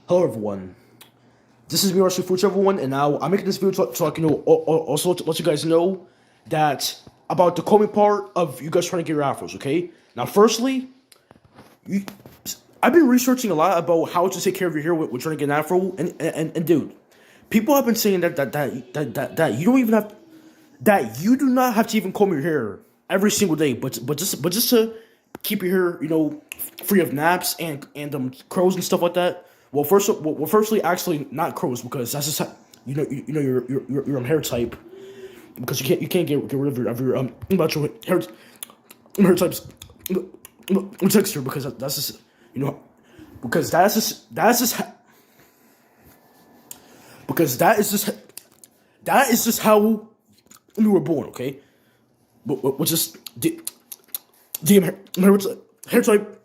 Hello everyone, this is me RashuFruitzs everyone, and now I'm making this video so I can also let you guys know that about the combing part of you guys trying to get your afros, okay? Now firstly, I've been researching a lot about how to take care of your hair with trying to get an afro, and dude, people have been saying that you don't even have that you do not have to even comb your hair every single day, but just to keep your hair, free of naps and crows and stuff like that. Firstly, actually not crows because that's just how, your hair type, because you can't get rid of your natural hair types texture, because that's just because that is just how we were born, okay? Which is the hair type.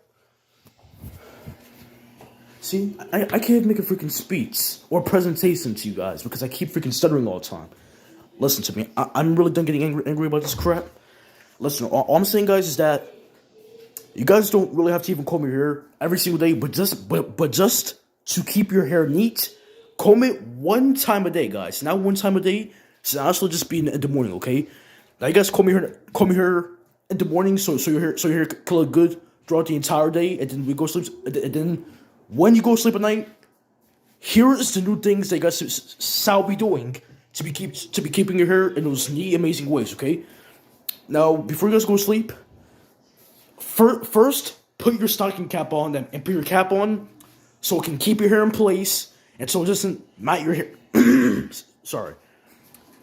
See, I can't even make a freaking speech or presentation to you guys because I keep freaking stuttering all the time. Listen to me. I'm really done getting angry about this crap. Listen, all I'm saying, guys, is that you guys don't really have to even comb your hair every single day, but just to keep your hair neat, comb it one time a day, guys. Not one time a day. So actually just be in the morning, okay? Now you guys comb your hair in the morning, so your hair can look good throughout the entire day, and then we go sleep, and then when you go to sleep at night, here is the new things that you guys shall be doing to be keeping your hair in those neat, amazing ways, okay? Now, before you guys go to sleep, first put your stocking cap on and put your cap on so it can keep your hair in place and so it doesn't mat your hair. Sorry.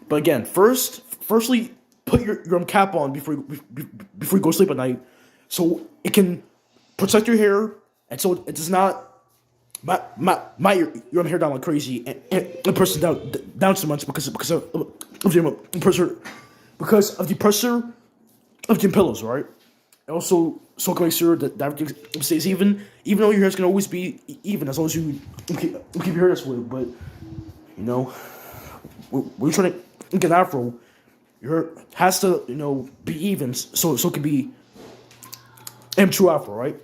But again, firstly, put your cap on before you go to sleep at night so it can protect your hair and so it does not your hair down like crazy and press it down so much because of the pressure of the pillows, right? And also, so can make sure that everything stays even though your hair's gonna always be even as long as you keep your hair this way. But when you're trying to get an afro, your hair has to be even so it can be true afro, right?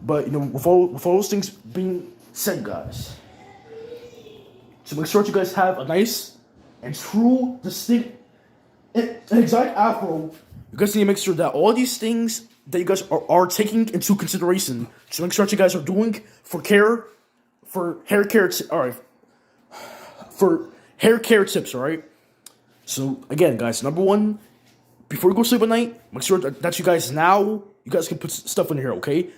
But with all those things being said, guys, to make sure that you guys have a nice and true, distinct, and exact afro, you guys need to make sure that all these things that you guys are taking into consideration to make sure that you guys are doing for hair care, for hair care tips, all right? So again, guys, number one, before you go to sleep at night, make sure that you guys can put stuff in here, okay?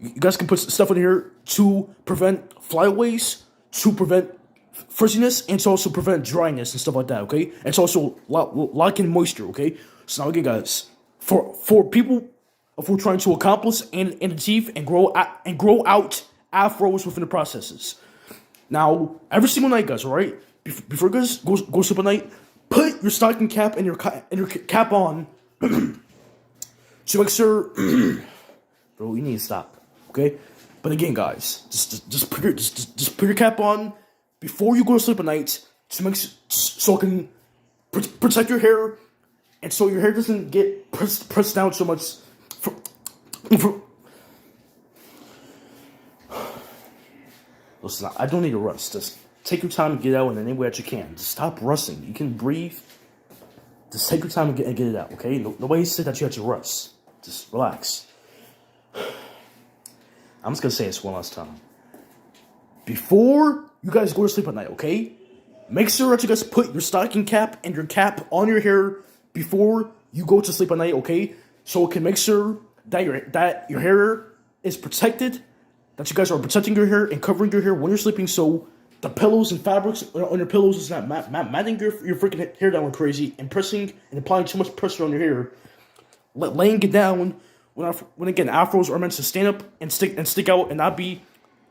You guys can put stuff in here to prevent flyaways, to prevent frizziness, and to also prevent dryness and stuff like that, okay? And to also lock in moisture, okay? So now again, guys, for people who are trying to accomplish and achieve and grow out afros within the processes. Now, every single night, guys, all right? Before you guys go sleep at night, put your stocking cap and your cap on to make sure. Bro, you need to stop. Okay, but again, guys, just put your cap on before you go to sleep at night so it can protect your hair and so your hair doesn't get pressed down so much. Listen, I don't need to rush. Just take your time and get out in any way that you can. Just stop rushing. You can breathe. Just take your time and get it out. Okay, nobody said that you had to rush. Just relax. I'm just gonna say this one last time. Before you guys go to sleep at night, okay? Make sure that you guys put your stocking cap and your cap on your hair before you go to sleep at night, okay? So it can make sure that your hair is protected, that you guys are protecting your hair and covering your hair when you're sleeping, so the pillows and fabrics on your pillows is not matting your freaking hair down like crazy and pressing and applying too much pressure on your hair, laying it down. When again, afros are meant to stand up and stick out and not be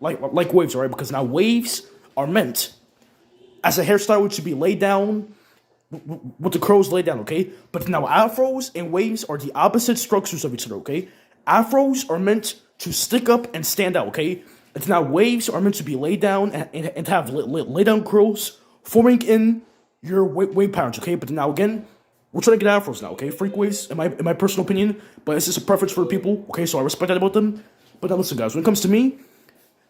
like waves, all right? Because now waves are meant as a hairstyle which should be laid down with the curls laid down, okay? But now afros and waves are the opposite structures of each other, okay? Afros are meant to stick up and stand out, okay? And now waves are meant to be laid down and have lay down curls forming in your wave patterns, okay? But now again, we're trying to get afros now, okay? Freak waves, in my personal opinion, but it's just a preference for people, okay? So I respect that about them. But now listen, guys, when it comes to me,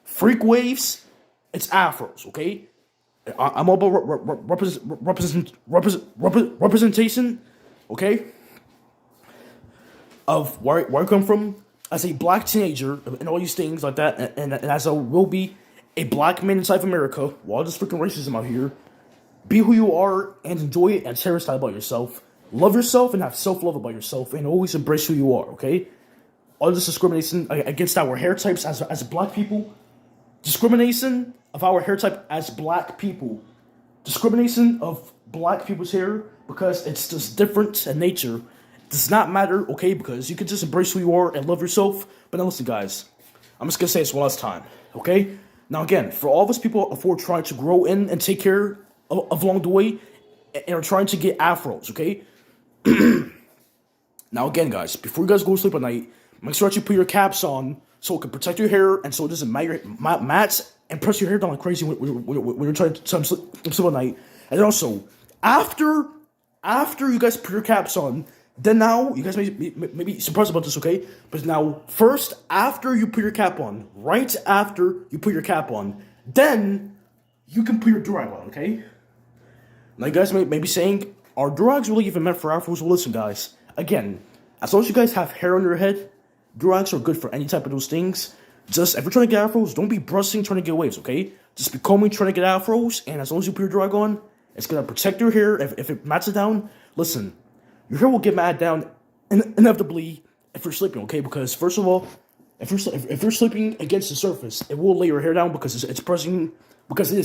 freak waves it's afros, okay? I'm all about representation, okay? Of where I come from as a black teenager and all these things like that, and as I will be a black man inside of America, while this freaking racism out here, be who you are and enjoy it and cherish that about yourself. Love yourself and have self-love about yourself and always embrace who you are, okay? All this discrimination against our hair types as black people, discrimination of our hair type as black people, discrimination of black people's hair because it's just different in nature does not matter, okay? Because you can just embrace who you are and love yourself. But now listen, guys, I'm just gonna say this one last time, okay? Now again, for all of us people who are trying to grow in and take care of along the way and are trying to get afros, okay? Now again, guys, before you guys go to sleep at night, make sure that you put your caps on so it can protect your hair and so it doesn't mats and press your hair down like crazy when you're trying to sleep at night. And then also, after you guys put your caps on, then now, you guys may be surprised about this, okay? But now, first, after you put your cap on, right after you put your cap on, then you can put your durag on, okay? Now, you guys may be saying, are durags really even meant for afros? Well, listen, guys. Again, as long as you guys have hair on your head, durags are good for any type of those things. Just, if you're trying to get afros, don't be brushing trying to get waves, okay? Just be combing trying to get afros, and as long as you put your durag on, it's going to protect your hair. If it mats it down, listen, your hair will get matted down inevitably if you're sleeping, okay? Because, first of all, if you're sleeping against the surface, it will lay your hair down because it is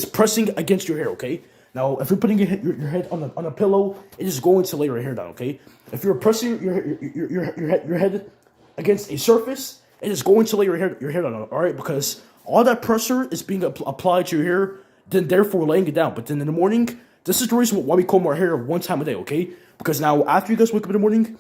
pressing against your hair, okay? Now, if you're putting your head on a pillow, it is going to lay your hair down, okay? If you're pressing your head against a surface, it is going to lay your hair down, all right? Because all that pressure is being applied to your hair, then therefore laying it down. But then in the morning, this is the reason why we comb our hair one time a day, okay? Because now, after you guys wake up in the morning,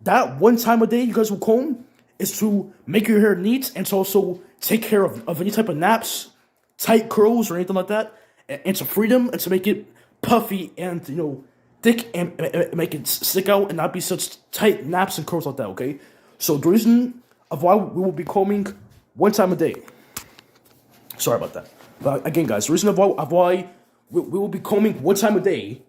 that one time a day you guys will comb is to make your hair neat and to also take care of any type of naps, tight curls, or anything like that, and to free them and to make it puffy and, thick and make it stick out and not be such tight naps and curls like that, okay? So the reason of why we will be combing one time a day. Sorry about that. But again, guys, the reason of why we will be combing one time a day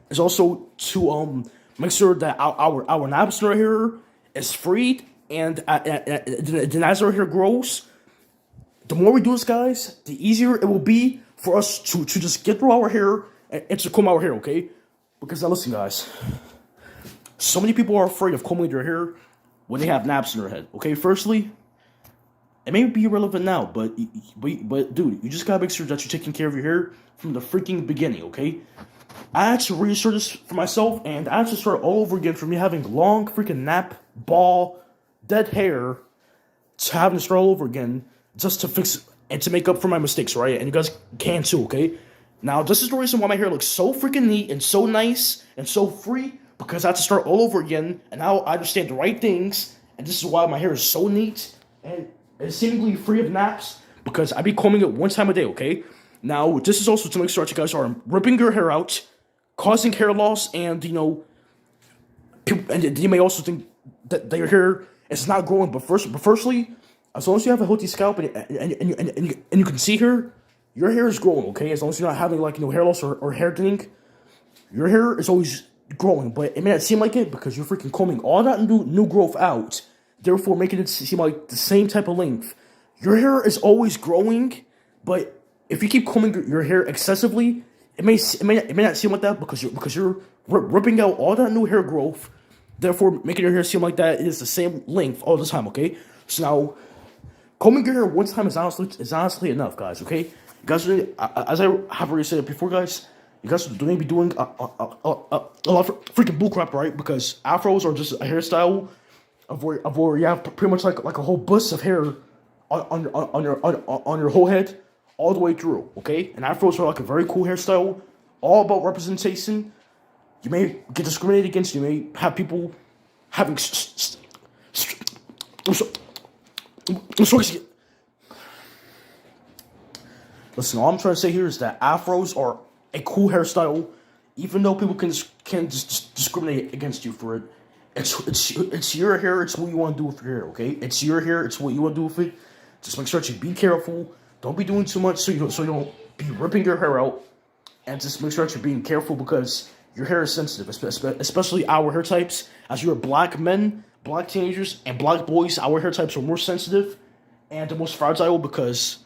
is also to make sure that our naps in our hair is freed, and then as our hair grows, the more we do this, guys, the easier it will be for us to just get through our hair and to comb our hair, okay? Because now listen, guys, so many people are afraid of combing their hair when they have naps in their head, okay? Firstly, it may be irrelevant now, but dude, you just gotta make sure that you're taking care of your hair from the freaking beginning, okay? I had to reassure this for myself, and I had to start all over again from me having long freaking nap, ball, dead hair, to having to start all over again just to fix and to make up for my mistakes, right? And you guys can too, okay? Now, this is the reason why my hair looks so freaking neat and so nice and so free, because I had to start all over again, and now I understand the right things, and this is why my hair is so neat and seemingly free of naps, because I be combing it one time a day, okay? Now, this is also to make sure that you guys are ripping your hair out, causing hair loss, and, people, and you may also think that your hair is not growing, but firstly, as long as you have a healthy scalp and you can see here, your hair is growing, okay? As long as you're not having, hair loss or hair thinning, your hair is always growing, but it may not seem like it because you're freaking combing all that new growth out, therefore making it seem like the same type of length. Your hair is always growing, but if you keep combing your hair excessively, it may not seem like that because you're ripping out all that new hair growth, therefore making your hair seem like that is the same length all the time, okay? So now, combing your hair one time is honestly enough, guys, okay? You guys, as I have already said before, guys, you guys don't need to be doing a lot of freaking bullcrap, right? Because afros are just a hairstyle of where you have pretty much like a whole bust of hair on your whole head all the way through, okay? And afros are like a very cool hairstyle, all about representation. You may get discriminated against. You may have people having Listen, all I'm trying to say here is that afros are a cool hairstyle, even though people can just discriminate against you for it. It's your hair. It's what you want to do with your hair. Okay, it's your hair. It's what you want to do with it. Just make sure that you be careful. don't be doing too much so you don't be ripping your hair out, and just make sure that you're being careful because your hair is sensitive, especially our hair types. As you're black men, black teenagers, and black boys, our hair types are more sensitive and the most fragile because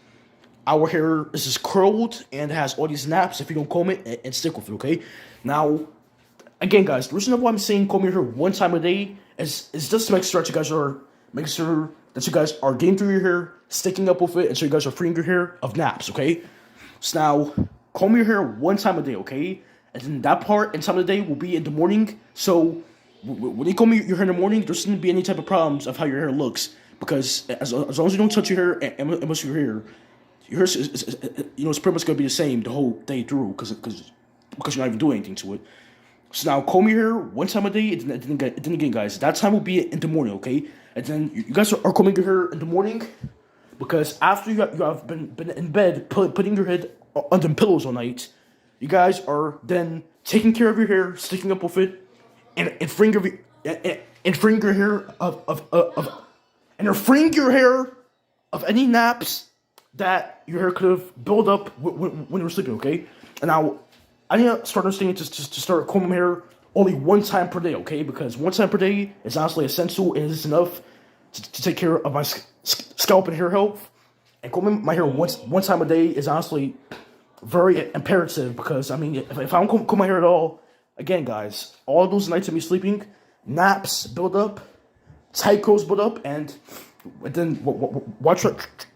our hair is just curled and has all these naps if you don't comb it and stick with it, okay? Now, again, guys, the reason why I'm saying comb your hair one time a day is just to make sure that you guys are getting through your hair, sticking up with it, and so you guys are freeing your hair of naps, okay? So now, comb your hair one time a day, okay? And then that part and time of the day will be in the morning. So when you comb your hair in the morning, there shouldn't be any type of problems of how your hair looks. Because as long as you don't touch your hair and most of your hair is, it's pretty much going to be the same the whole day through because you're not even doing anything to it. So now comb your hair one time a day, and then again, guys, that time will be in the morning, okay? And then you guys are combing your hair in the morning because after you have been in bed putting your head under pillows all night, you guys are then taking care of your hair, sticking up with it, and freeing your hair of any naps that your hair could have built up when you were sleeping. Okay, and now I need to start understanding to start combing my hair only one time per day. Okay, because one time per day is honestly essential and it's enough to take care of my scalp and hair health. And combing my hair one time a day is honestly very imperative because, I mean, if I don't comb my hair at all, again, guys, all those nights of me sleeping, naps build up, tight curls build up, and then watch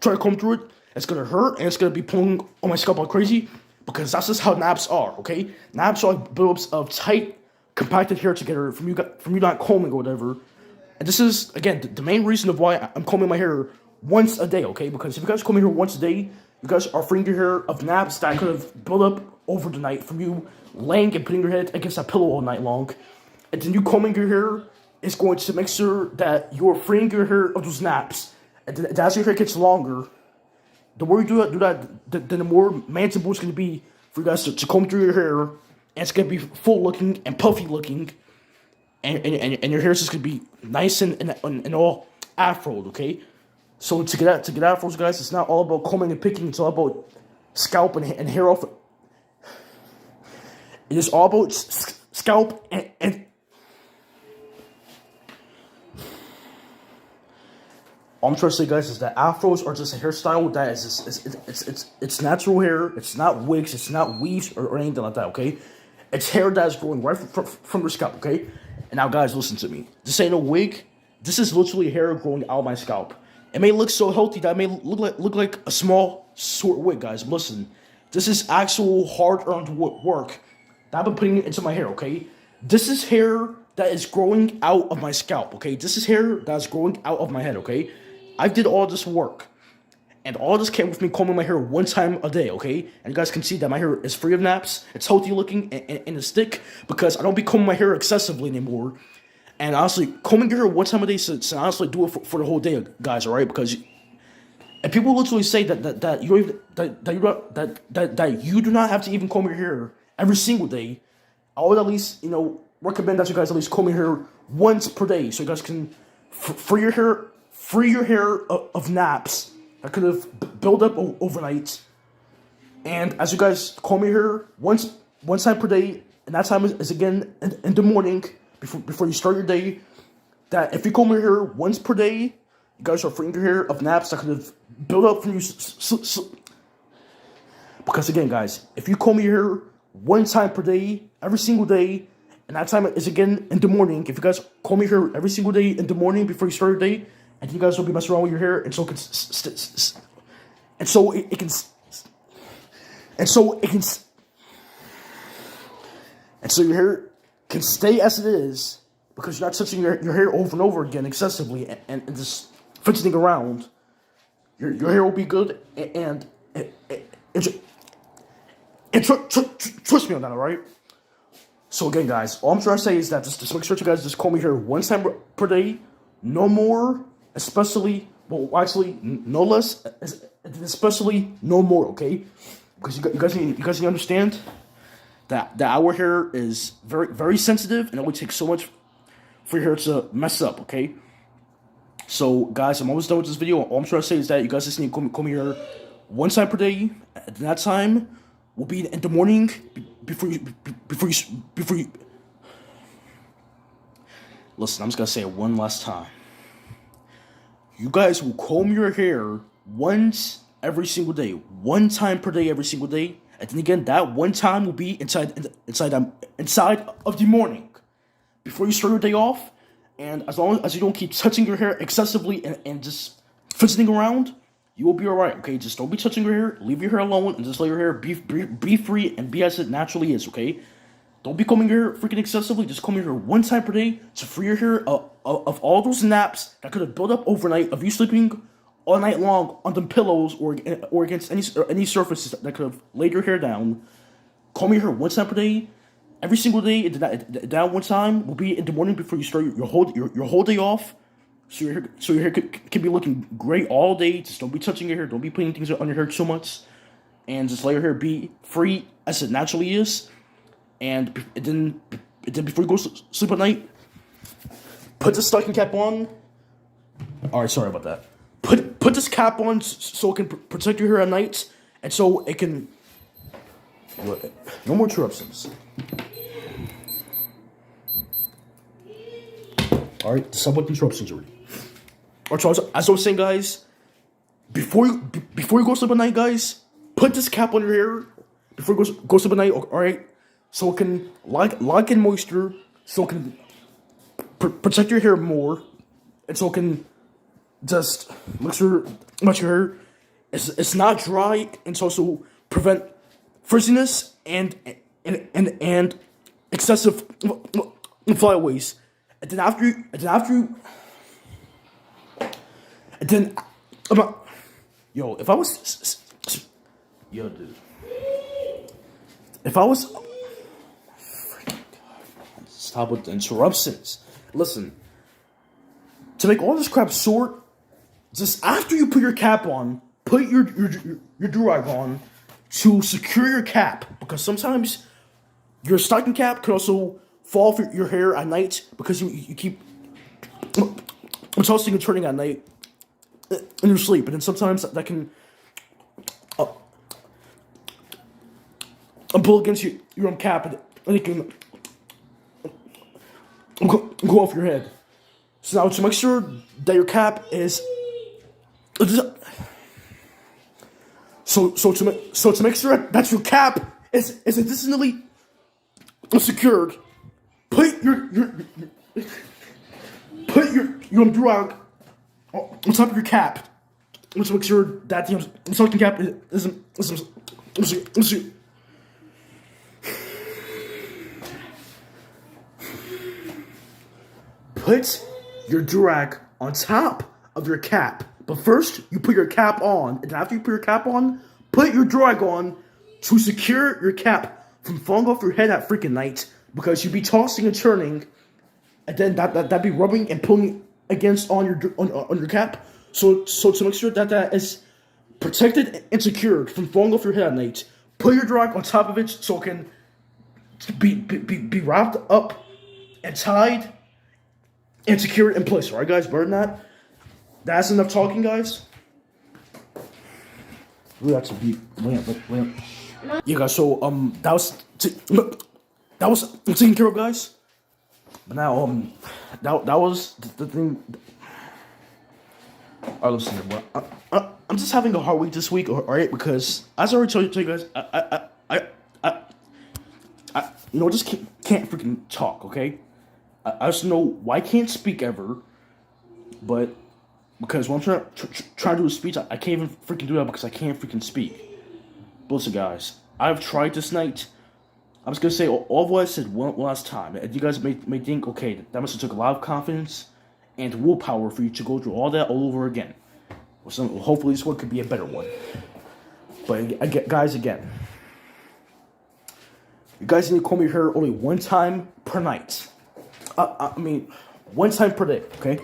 try to comb through it. It's going to hurt, and it's going to be pulling on my scalp like crazy because that's just how naps are, okay? Naps are like buildups of tight, compacted hair together from you not combing or whatever. And this is, again, the main reason of why I'm combing my hair once a day, okay? Because if you guys comb your hair once a day, you guys are freeing your hair of naps that could have built up over the night from you laying and putting your head against a pillow all night long. And then you combing your hair is going to make sure that you're freeing your hair of those naps. And then as your hair gets longer, the more you do that, then the more manageable it's going to be for you guys to comb through your hair. And it's going to be full looking and puffy looking. And your hair is just going to be nice and all afroed, okay? So to get afros, guys, it's not all about combing and picking. It's all about scalp and hair off. It is all about scalp and all I'm trying to say, guys, is that afros are just a hairstyle that is it's natural hair. It's not wigs. It's not weaves or anything like that. Okay, it's hair that is growing right from your scalp. Okay, and now, guys, listen to me. This ain't no wig. This is literally hair growing out of my scalp. It may look so healthy that it may look like a small short wig, guys. But listen, this is actual hard-earned work that I've been putting into my hair, okay? This is hair that is growing out of my scalp, okay? This is hair that is growing out of my head, okay? I did all this work, and all this came with me combing my hair one time a day, okay? And you guys can see that my hair is free of naps. It's healthy looking and it's thick because I don't be combing my hair excessively anymore. And honestly, combing your hair one time a day, so honestly do it for the whole day, guys. All right, because and people literally say that you do not have to even comb your hair every single day. I would at least recommend that you guys at least comb your hair once per day, so you guys can free your hair of naps that could have built up overnight. And as you guys comb your hair one time per day, and that time is again in the morning. Before you start your day, that if you comb your hair once per day, you guys are freeing your hair of naps that could have built up from you. Because again, guys, if you comb your hair one time per day, every single day, and that time is again in the morning, if you guys comb your hair every single day in the morning before you start your day, and you guys don't be messing around with your hair, and so your hair can stay as it is because you're not touching your hair over and over again excessively and just fidgeting around. Your hair will be good and trust me on that, alright? So again, guys, all I'm trying to say is that just make sure you guys just comb your hair one time per day, no more, no less, especially no more, okay? Because you guys need to understand that our hair is very, very sensitive, and it would take so much for your hair to mess up, okay? So, guys, I'm almost done with this video. All I'm trying to say is that you guys just need to comb your hair one time per day. At that time will be in the morning before you. Listen, I'm just gonna say it one last time. You guys will comb your hair once every single day, one time per day every single day. And then again, that one time will be inside of the morning before you start your day off. And as long as you don't keep touching your hair excessively and just fidgeting around, you will be alright, okay? Just don't be touching your hair, leave your hair alone, and just let your hair be free and be as it naturally is, okay? Don't be combing your hair freaking excessively, just comb your hair one time per day to free your hair of all those naps that could have built up overnight of you sleeping all night long on the pillows or against any surfaces that could have laid your hair down. Comb your hair one time per day, every single day. And that one time will be in the morning before you start your whole day off. So your hair can be looking great all day. Just don't be touching your hair. Don't be putting things on your hair too much, and just let your hair be free as it naturally is. And then before you go to sleep at night, put the stocking cap on. All right, sorry about that. Put this cap on so it can protect your hair at night, and so it can. No more interruptions. All right, stop with interruptions already. Alright, so as I was saying, guys, before you go to sleep at night, guys, put this cap on your hair before you go to sleep at night. All right, so it can lock in moisture, so it can protect your hair more, and so it can just make sure your hair it's not dry, and so also prevent frizziness and excessive flyaways. And then after you, if I was, dude, if I was, freaking God, stop with the interruptions. Listen, to make all this crap short, just after you put your cap on, put your do-rag on to secure your cap, because sometimes your stocking cap could also fall off your hair at night because you keep tossing and turning at night in your sleep, and then sometimes that can pull against your own cap, and it can go off your head. So now to make sure that your cap is to make sure that your cap is additionally secured, put your do-rag on top of your cap, to make sure that the stocking cap isn't. Put your do-rag on top of your cap. But first, you put your cap on, and after you put your cap on, put your do-rag on to secure your cap from falling off your head at freaking night, because you'd be tossing and turning, and then that'd be rubbing and pulling against on your cap. So to make sure that is protected and secured from falling off your head at night, put your do-rag on top of it so it can be wrapped up and tied and secured in place. All right, guys, better than that. That's enough talking, guys. We have to be lamp. Yeah, guys. So that was taken care of, guys. But now that was the thing. Alright, listen. I'm just having a hard week this week, alright? Because as I already told you guys, I just can't freaking talk, okay? I just know why I can't speak ever, but because when I'm trying to do a speech, I can't even freaking do that because I can't freaking speak. But listen, guys, I've tried this night. I'm just gonna say all of what I said one last time. And you guys may think, okay, that must have took a lot of confidence and willpower for you to go through all that all over again. Well, hopefully this one could be a better one. But guys, again, you guys need to comb your hair only one time per night. I mean, one time per day, okay?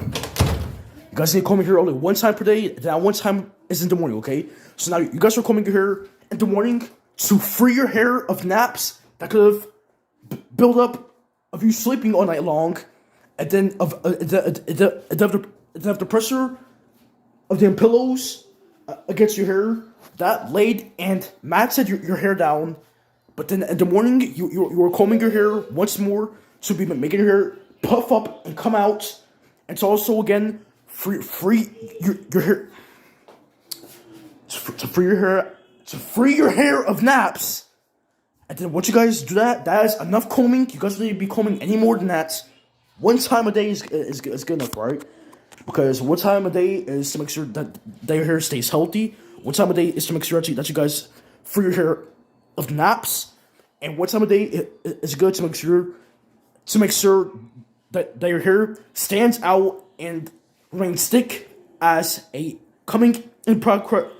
You guys need to comb your hair only one time per day. That one time is in the morning, okay? So now you guys are combing your hair in the morning to free your hair of naps that could have built up of you sleeping all night long, and then of the pressure of the pillows against your hair that laid and matted your hair down. But then in the morning, you are combing your hair once more to be making your hair puff up and come out. And to also again free your hair to free your hair of naps. And then once you guys do that, that is enough combing. You guys don't need to be combing any more than that. One time a day is good enough, right? Because one time a day is to make sure that your hair stays healthy. One time a day is to make sure that you guys free your hair of naps. And one time a day is good to make sure that your hair stands out and remains thick as a coming in progress.